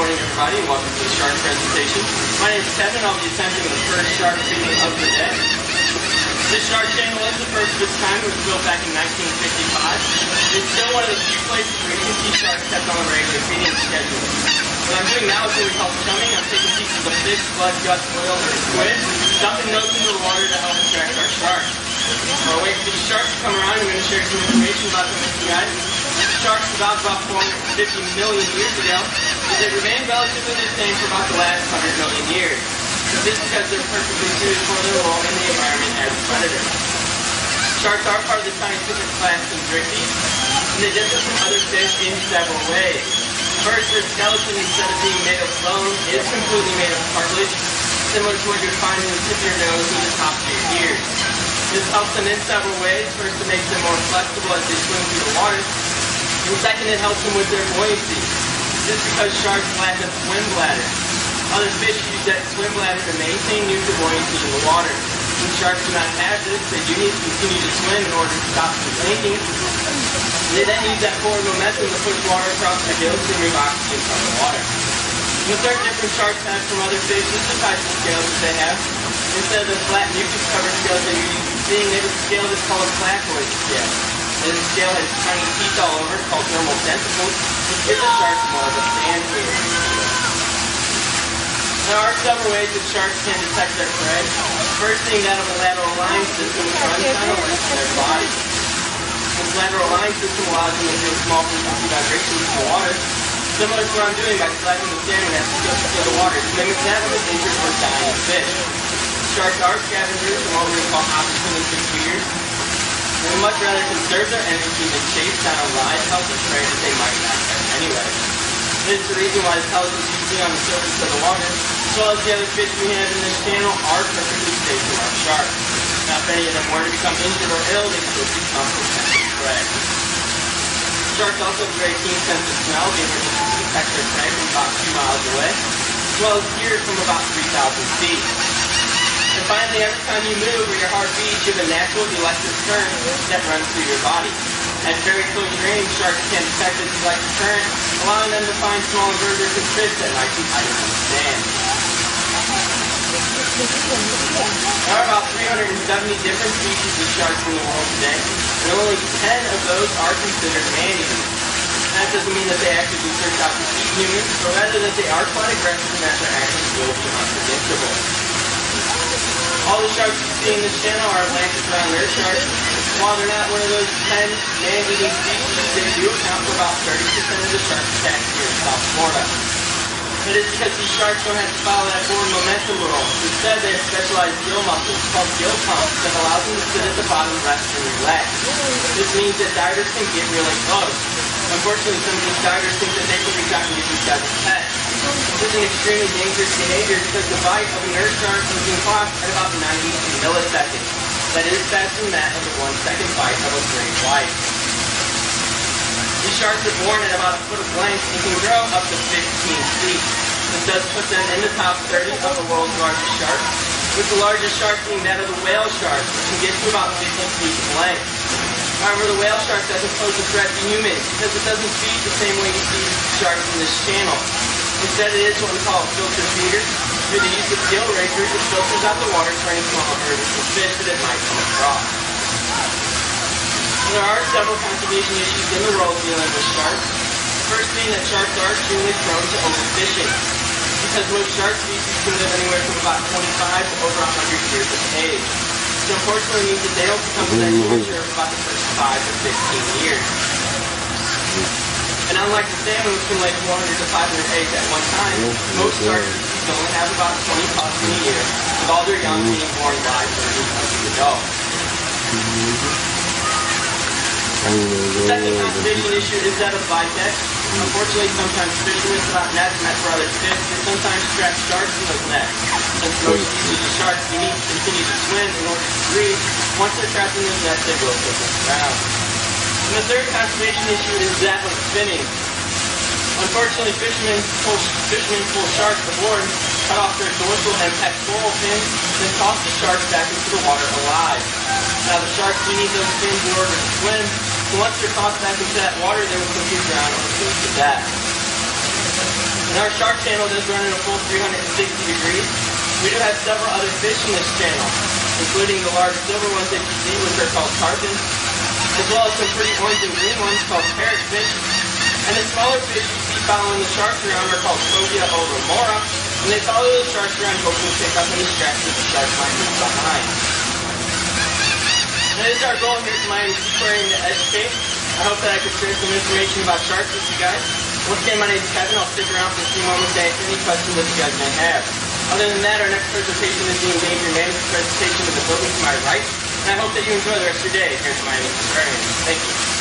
morning, everybody, and welcome to the shark presentation. My name is Kevin. I'll be attempting the first shark feeding of the day. This shark channel is the first of its kind. It was built back in 1955. It's still one of the few places where you can see sharks kept on a regular feeding schedule. What I'm doing now is what we call chumming. I'm taking pieces of fish, blood, guts, oil, or squid, dumping those into the water to help attract our sharks. While we're waiting for the sharks to come around, I'm going to share some information about them with you guys. Sharks survived about 450 million years ago, but they remained relatively the same for about the last 100 million years. This is because they're perfectly suited for their role in the environment as predators. Sharks are part of the scientific class Chondrichthyes, and they differ from other fish in several ways. First, their skeleton, instead of being made of bone, is completely made of cartilage, similar to what you'd find in the tip of your nose and the top of your ears. This helps them in several ways. First, it makes them more flexible as they swim through the water. And second, it helps them with their buoyancy. This is because sharks lack a swim bladder. Other fish use that swim bladder to maintain neutral buoyancy in the water. When sharks do not have this, they do need to continue to swim in order to stop from sinking. They then use that forward momentum to push water across their gills to remove oxygen from the water. The third difference sharks have from other fish is the types of scales that they have. Instead of the flat mucus-covered scales that you're used to seeing, they have a scale that's called a placoid scale. This scale has tiny teeth all over, called dermal denticles, which gives the sharks more of a sand tail. There are several ways that sharks can detect their prey. First being that of a lateral line system, which runs down the length of their body. This lateral line system allows them to feel small frequency vibrations in the water, similar to what I'm doing by slapping the salmon at the surface of the water to mimic that of an injured or dying fish. Sharks are scavengers and what we call opportunistic feeders. They would much rather conserve their energy than chase down live, healthy prey that they might not catch anyway. This is the reason why the pelicans you see on the surface of the water, as well as the other fish we have in this channel, are perfectly safe from our sharks. Now, if any of them were to become injured or ill, they could become potential prey. Sharks also have a very keen sense of smell, being able to detect their prey from about 2 miles away, as well as hear from about 3,000 feet. And finally, every time you move or your heart beats, you have a natural electric current that runs through your body. At very close range, sharks can detect this electric current, allowing them to find small invertebrates and fish that might be hiding in the sand. There are about 370 different species of sharks in the world today, and only 10 of those are considered man-eaters. That doesn't mean that they actively search out to eat humans, but rather that they are quite aggressive and that their actions will be unpredictable. All the sharks you see in this channel are Atlantic brown red sharks. While they're not one of those 10 man-eating species, they do account for about 30% of the sharks attacked here in South Florida. That is because these sharks don't have to follow that forward momentum rule. Instead, they have specialized gill muscles called gill pumps that allow them to sit at the bottom, rest, and relax. This means that divers can get really close. Unfortunately, some of these divers think that they can reach out and use these guys as pets. This is an extremely dangerous behavior because the bite of a nurse shark can clock at about 90 milliseconds. That is faster than that of the 1-second bite of a great white. These sharks are born at about a foot of length and can grow up to 15 feet. This does put them in the top 30 of the world's largest sharks, with the largest shark being that of the whale shark, which can get to about 50 feet in length. However, the whale shark doesn't pose a threat to humans because it doesn't feed the same way you see sharks in this channel. Instead, it is what we call a filter feeder. Through the use of gill rakers, it filters out the water for any small birds or fish that it might come across. There are several conservation issues in the world dealing with sharks. The first being that sharks are extremely prone to overfishing, because most shark species can live anywhere from about 25 to over 100 years of age. This unfortunately means that they don't become sexually mature for about the first 5 to 15 years. And unlike the salmon, which can lay 400 to 500 eggs at one time, most shark species only have about 20 pups in a year, with all their young being born live or as adults. The second conservation issue is that of bycatch. Unfortunately, sometimes fishermen put out nets meant for other fish and sometimes trap sharks in those nets. Since most species of sharks need to continue to swim in order to breathe, once they're trapped in those nets, they will take them around. And the third conservation issue is that of spinning. Unfortunately, fishermen pull sharks aboard, cut off their dorsal and pectoral fins, then toss the sharks back into the water alive. Now, the sharks do need those fins in order to swim, so once they're tossed back into that water, they will quickly drown or freeze to death. The And our shark channel does run in a full 360 degrees. We do have several other fish in this channel, including the large silver ones that you see, which are called tarpon, as well as some pretty orange and green ones called parrotfish. And the smaller fish you see following the sharks around are called cobia or remora, and they follow the sharks around hoping to pick up any scratches the shark might leave behind. And it is our goal here at the Miami Seaquarium to educate. I hope that I could share some information about sharks with you guys. Once again, my name is Kevin. I'll stick around for a few moments to answer any questions that you guys may have. Other than that, our next presentation is the endangered mammoth presentation in the building to my right. And I hope that you enjoy the rest of your day here at the Miami Seaquarium. Thank you.